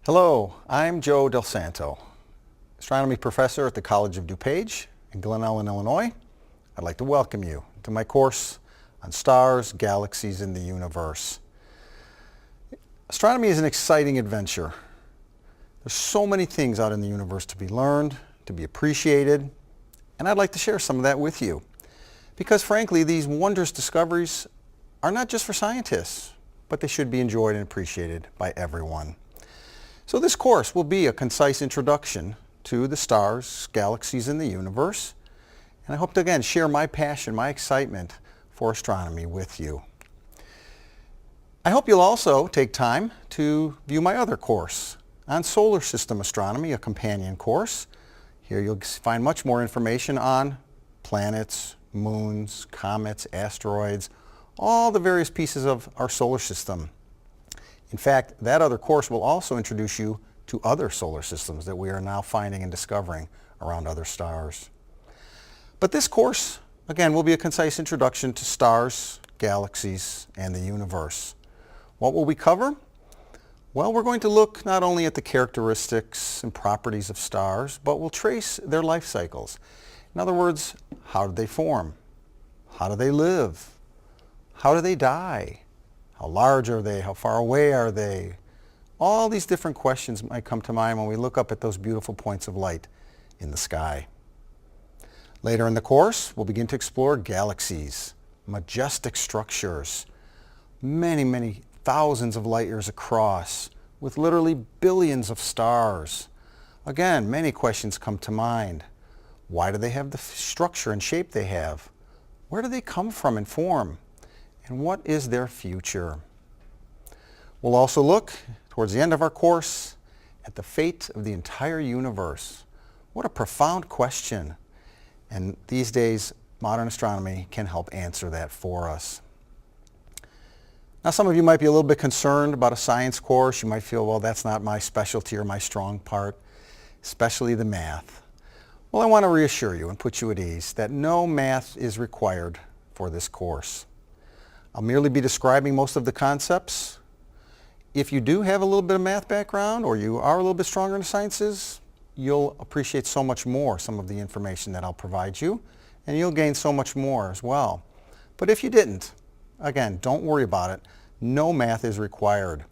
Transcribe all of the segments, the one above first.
Hello, I'm Joe DalSanto, astronomy professor at the College of DuPage in Glen Ellen, Illinois. I'd like to welcome you to my course on stars, galaxies, and the universe. Astronomy is an exciting adventure. There's so many things out in the universe to be learned, to be appreciated, and I'd like to share some of that with you. Because frankly, these wondrous discoveries are not just for scientists, but they should be enjoyed and appreciated by everyone. So this course will be a concise introduction to the stars, galaxies, and the universe. And I hope to again share my passion, my excitement for astronomy with you. I hope you'll also take time to view my other course on solar system astronomy, a companion course. Here you'll find much more information on planets, moons, comets, asteroids, all the various pieces of our solar system. In fact, that other course will also introduce you to other solar systems that we are now finding and discovering around other stars. But this course, again, will be a concise introduction to stars, galaxies, and the universe. What will we cover? Well, we're going to look not only at the characteristics and properties of stars, but we'll trace their life cycles. In other words, how did they form? How do they live? How do they die? How large are they? How far away are they? All these different questions might come to mind when we look up at those beautiful points of light in the sky. Later in the course, we'll begin to explore galaxies, majestic structures, many thousands of light years across, with literally billions of stars. Again, many questions come to mind. Why do they have the structure and shape they have? Where do they come from and form? And what is their future? We'll also look, towards the end of our course, at the fate of the entire universe. What a profound question. And these days, modern astronomy can help answer that for us. Now, some of you might be a little bit concerned about a science course. You might feel, well, that's not my specialty or my strong part, especially the math. Well, I want to reassure you and put you at ease that no math is required for this course. I'll merely be describing most of the concepts. If you do have a little bit of math background or you are a little bit stronger in the sciences, you'll appreciate so much more some of the information that I'll provide you, and you'll gain so much more as well. But if you didn't, again, don't worry about it. No math is required.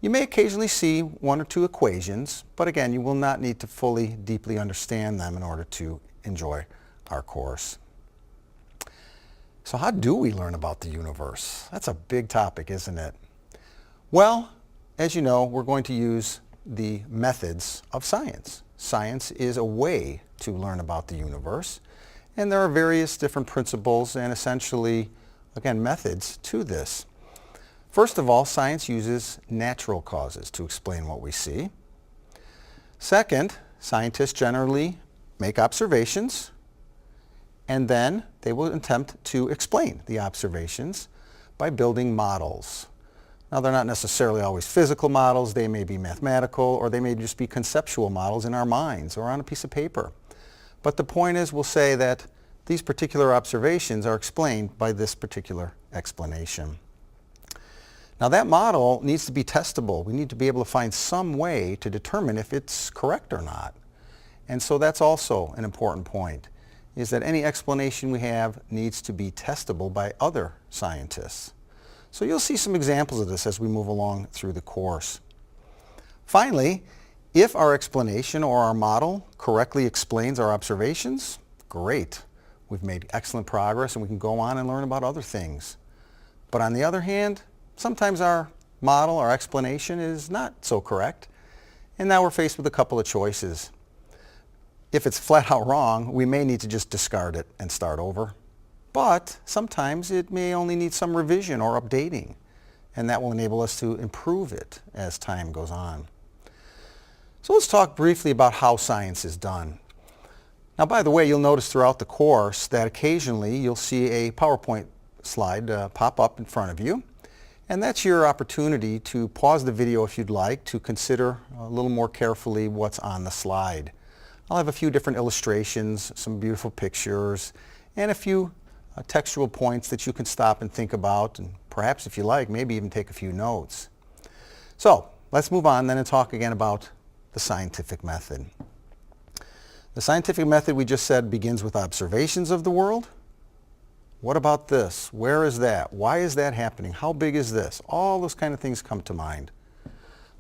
You may occasionally see one or two equations, but again, you will not need to fully, deeply understand them in order to enjoy our course. So how do we learn about the universe? That's a big topic, isn't it? Well, as you know, we're going to use the methods of science. Science is a way to learn about the universe, and there are various different principles and essentially, again, methods to this. First of all, science uses natural causes to explain what we see. Second, scientists generally make observations, and then they will attempt to explain the observations by building models. Now, they're not necessarily always physical models. They may be mathematical, or they may just be conceptual models in our minds or on a piece of paper. But the point is, we'll say that these particular observations are explained by this particular explanation. Now, that model needs to be testable. We need to be able to find some way to determine if it's correct or not. And so that's also an important point, is that any explanation we have needs to be testable by other scientists. So you'll see some examples of this as we move along through the course. Finally, if our explanation or our model correctly explains our observations, great. We've made excellent progress and we can go on and learn about other things. But on the other hand, sometimes our model, our explanation is not so correct, and now we're faced with a couple of choices. If it's flat out wrong, we may need to just discard it and start over. But sometimes it may only need some revision or updating, and that will enable us to improve it as time goes on. So let's talk briefly about how science is done. Now, by the way, you'll notice throughout the course that occasionally you'll see a PowerPoint slide pop up in front of you, and that's your opportunity to pause the video if you'd like to consider a little more carefully what's on the slide. I'll have a few different illustrations, some beautiful pictures, and a few textual points that you can stop and think about, and perhaps if you like, maybe even take a few notes. So let's move on then and talk again about the scientific method. The scientific method, we just said, begins with observations of the world. What about this? Where is that? Why is that happening? How big is this? All those kind of things come to mind.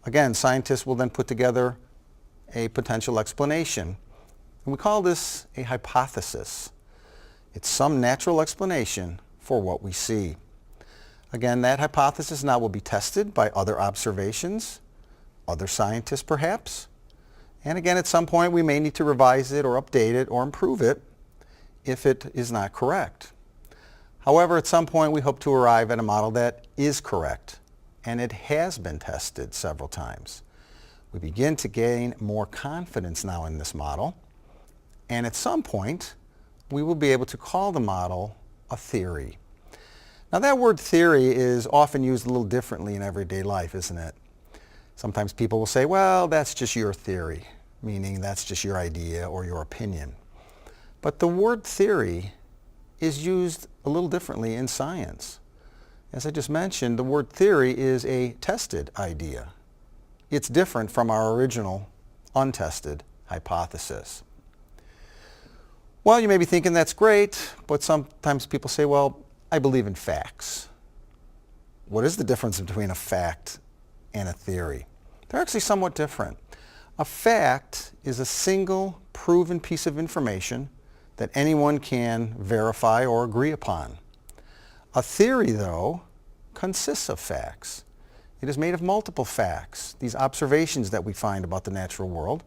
Again, scientists will then put together a potential explanation. And we call this a hypothesis. It's some natural explanation for what we see. Again, that hypothesis now will be tested by other observations, other scientists perhaps. And again, at some point we may need to revise it or update it or improve it if it is not correct. However, at some point we hope to arrive at a model that is correct, and it has been tested several times. We begin to gain more confidence now in this model, and at some point we will be able to call the model a theory. Now that word theory is often used a little differently in everyday life, isn't it? Sometimes people will say, well, that's just your theory, meaning that's just your idea or your opinion. But the word theory is used a little differently in science. As I just mentioned, the word theory is a tested idea. It's different from our original untested hypothesis. Well, you may be thinking that's great, but sometimes people say, well, I believe in facts. What is the difference between a fact and a theory? They're actually somewhat different. A fact is a single proven piece of information that anyone can verify or agree upon. A theory, though, consists of facts. It is made of multiple facts, these observations that we find about the natural world,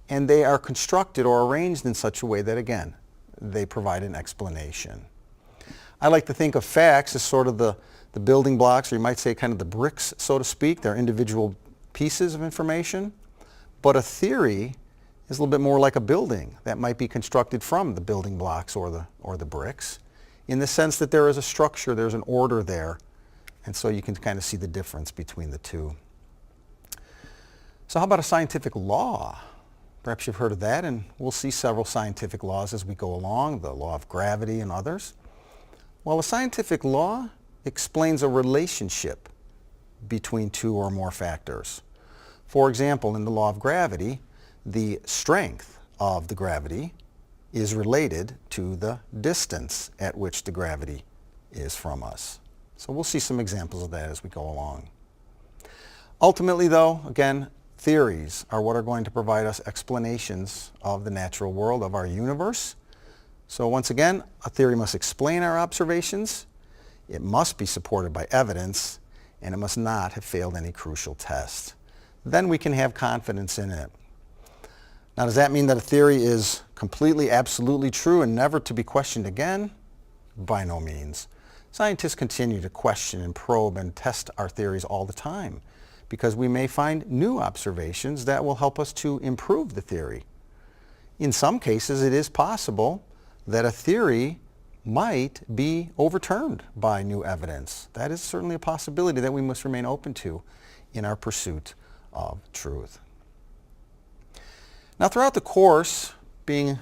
and they are constructed or arranged in such a way that, again, they provide an explanation. I like to think of facts as sort of the building blocks, or you might say kind of the bricks, so to speak. They're individual pieces of information, but a theory is a little bit more like a building that might be constructed from the building blocks or the bricks, in the sense that there is a structure, there's an order there, and so you can kind of see the difference between the two. So how about a scientific law? Perhaps you've heard of that, and we'll see several scientific laws as we go along, the law of gravity and others. Well, a scientific law explains a relationship between two or more factors. For example, in the law of gravity, the strength of the gravity is related to the distance at which the gravity is from us. So we'll see some examples of that as we go along. Ultimately, though, again, theories are what are going to provide us explanations of the natural world, of our universe. So once again, a theory must explain our observations, it must be supported by evidence, and it must not have failed any crucial test. Then we can have confidence in it. Now, does that mean that a theory is completely, absolutely true and never to be questioned again? By no means. Scientists continue to question and probe and test our theories all the time because we may find new observations that will help us to improve the theory. In some cases, it is possible that a theory might be overturned by new evidence. That is certainly a possibility that we must remain open to in our pursuit of truth. Now, throughout the course, being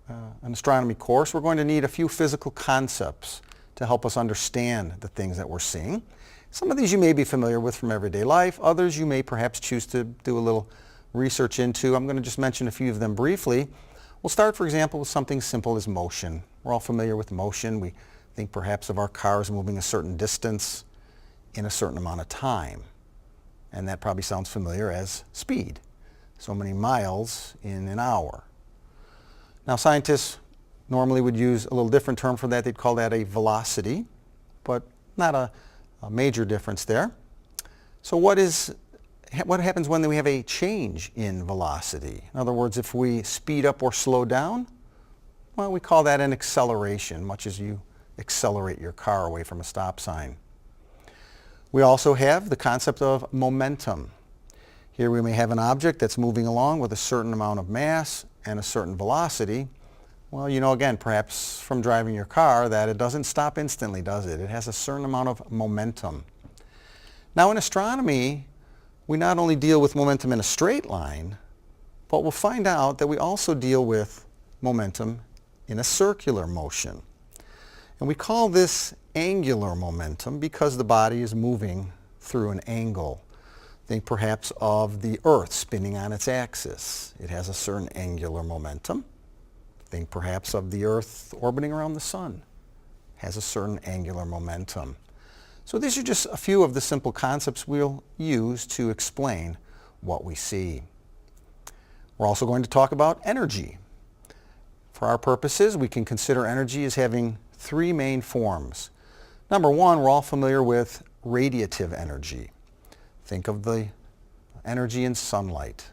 an astronomy course, we're going to need a few physical concepts to help us understand the things that we're seeing. Some of these you may be familiar with from everyday life. Others you may perhaps choose to do a little research into. I'm going to just mention a few of them briefly. We'll start, for example, with something simple as motion. We're all familiar with motion. We think perhaps of our cars moving a certain distance in a certain amount of time. And that probably sounds familiar as speed. So many miles in an hour. Now, scientists normally would use a little different term for that. They'd call that a velocity, but not a major difference there. So what happens when we have a change in velocity? In other words, if we speed up or slow down, well, we call that an acceleration, much as you accelerate your car away from a stop sign. We also have the concept of momentum. Here we may have an object that's moving along with a certain amount of mass and a certain velocity. Well, you know, again, perhaps from driving your car, that it doesn't stop instantly, does it? It has a certain amount of momentum. Now, in astronomy, we not only deal with momentum in a straight line, but we'll find out that we also deal with momentum in a circular motion. And we call this angular momentum because the body is moving through an angle. Think perhaps of the Earth spinning on its axis. It has a certain angular momentum. Think perhaps of the Earth orbiting around the sun. Has a certain angular momentum. So these are just a few of the simple concepts we'll use to explain what we see. We're also going to talk about energy. For our purposes, we can consider energy as having three main forms. Number one, we're all familiar with radiative energy. Think of the energy in sunlight.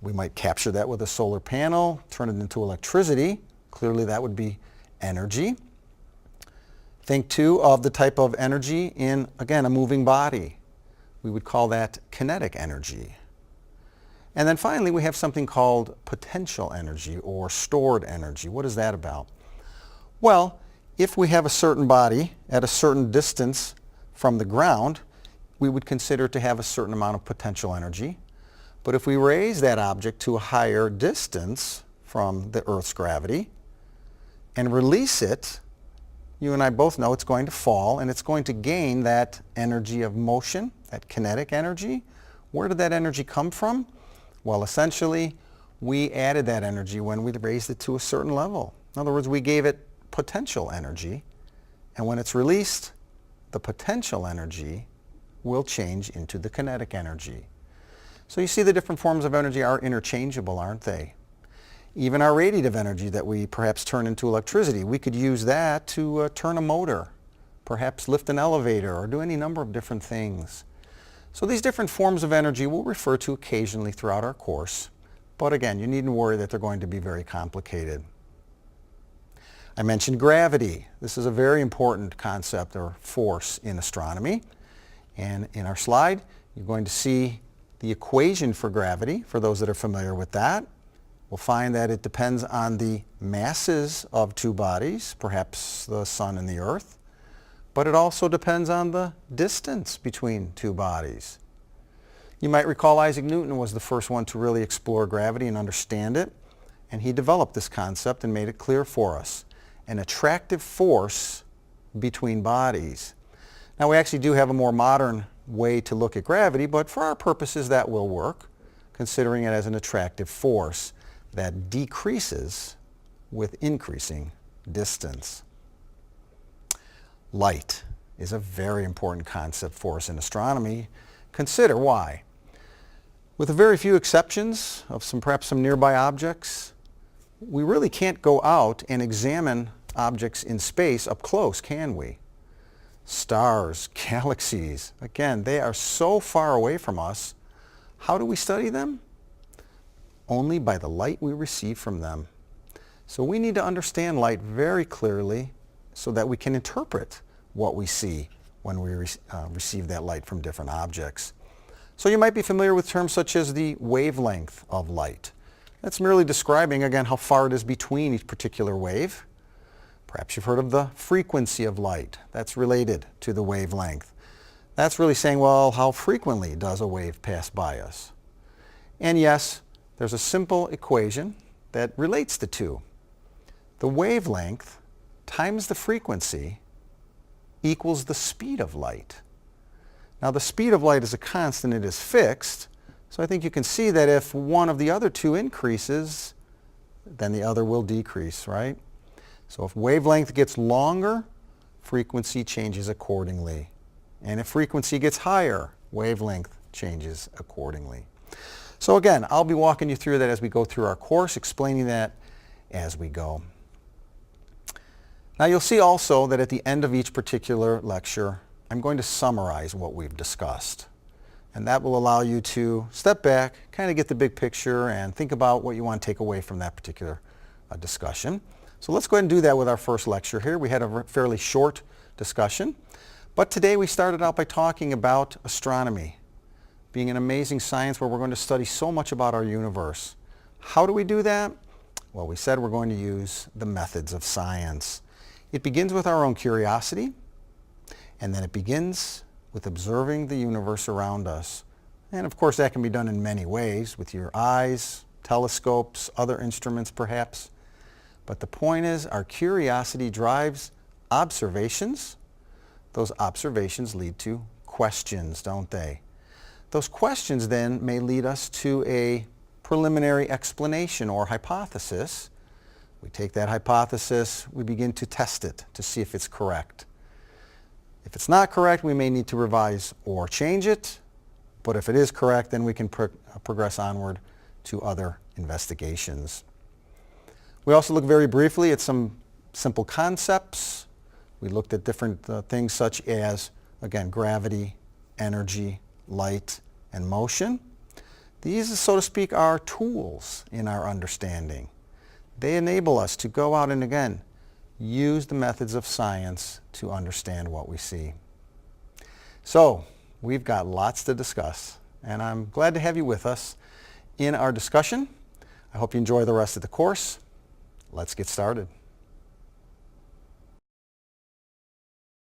We might capture that with a solar panel, turn it into electricity. Clearly that would be energy. Think too of the type of energy in, again, a moving body. We would call that kinetic energy. And then finally we have something called potential energy or stored energy. What is that about? Well, if we have a certain body at a certain distance from the ground, we would consider to have a certain amount of potential energy. But if we raise that object to a higher distance from the Earth's gravity and release it, you and I both know it's going to fall and it's going to gain that energy of motion, that kinetic energy. Where did that energy come from? Well, essentially, we added that energy when we raised it to a certain level. In other words, we gave it potential energy, and when it's released, the potential energy will change into the kinetic energy. So you see the different forms of energy are interchangeable, aren't they? Even our radiative energy that we perhaps turn into electricity, we could use that to turn a motor, perhaps lift an elevator, or do any number of different things. So these different forms of energy we'll refer to occasionally throughout our course, but again, you needn't worry that they're going to be very complicated. I mentioned gravity. This is a very important concept or force in astronomy. And in our slide, you're going to see the equation for gravity, for those that are familiar with that. We'll find that it depends on the masses of two bodies, perhaps the sun and the earth, but it also depends on the distance between two bodies. You might recall Isaac Newton was the first one to really explore gravity and understand it, and he developed this concept and made it clear for us. An attractive force between bodies. Now we actually do have a more modern way to look at gravity, but for our purposes that will work, considering it as an attractive force that decreases with increasing distance. Light is a very important concept for us in astronomy. Consider why. With a very few exceptions of perhaps some nearby objects, we really can't go out and examine objects in space up close, can we? Stars, galaxies, again, they are so far away from us. How do we study them? Only by the light we receive from them. So we need to understand light very clearly so that we can interpret what we see when we receive that light from different objects. So you might be familiar with terms such as the wavelength of light. That's merely describing, again, how far it is between each particular wave. Perhaps you've heard of the frequency of light. That's related to the wavelength. That's really saying, well, how frequently does a wave pass by us? And yes, there's a simple equation that relates the two. The wavelength times the frequency equals the speed of light. Now the speed of light is a constant, it is fixed, so I think you can see that if one of the other two increases, then the other will decrease, right? So if wavelength gets longer, frequency changes accordingly. And if frequency gets higher, wavelength changes accordingly. So again, I'll be walking you through that as we go through our course, explaining that as we go. Now you'll see also that at the end of each particular lecture, I'm going to summarize what we've discussed. And that will allow you to step back, kind of get the big picture, and think about what you want to take away from that particular discussion. So let's go ahead and do that with our first lecture here. We had a fairly short discussion, but today we started out by talking about astronomy, being an amazing science where we're going to study so much about our universe. How do we do that? Well, we said we're going to use the methods of science. It begins with our own curiosity, and then it begins with observing the universe around us. And of course that can be done in many ways, with your eyes, telescopes, other instruments perhaps. But the point is, our curiosity drives observations. Those observations lead to questions, don't they? Those questions then may lead us to a preliminary explanation or hypothesis. We take that hypothesis, we begin to test it to see if it's correct. If it's not correct, we may need to revise or change it. But if it is correct, then we can progress onward to other investigations. We also look very briefly at some simple concepts. We looked at different things such as, again, gravity, energy, light, and motion. These, so to speak, are tools in our understanding. They enable us to go out and, again, use the methods of science to understand what we see. So, we've got lots to discuss, and I'm glad to have you with us in our discussion. I hope you enjoy the rest of the course. Let's get started.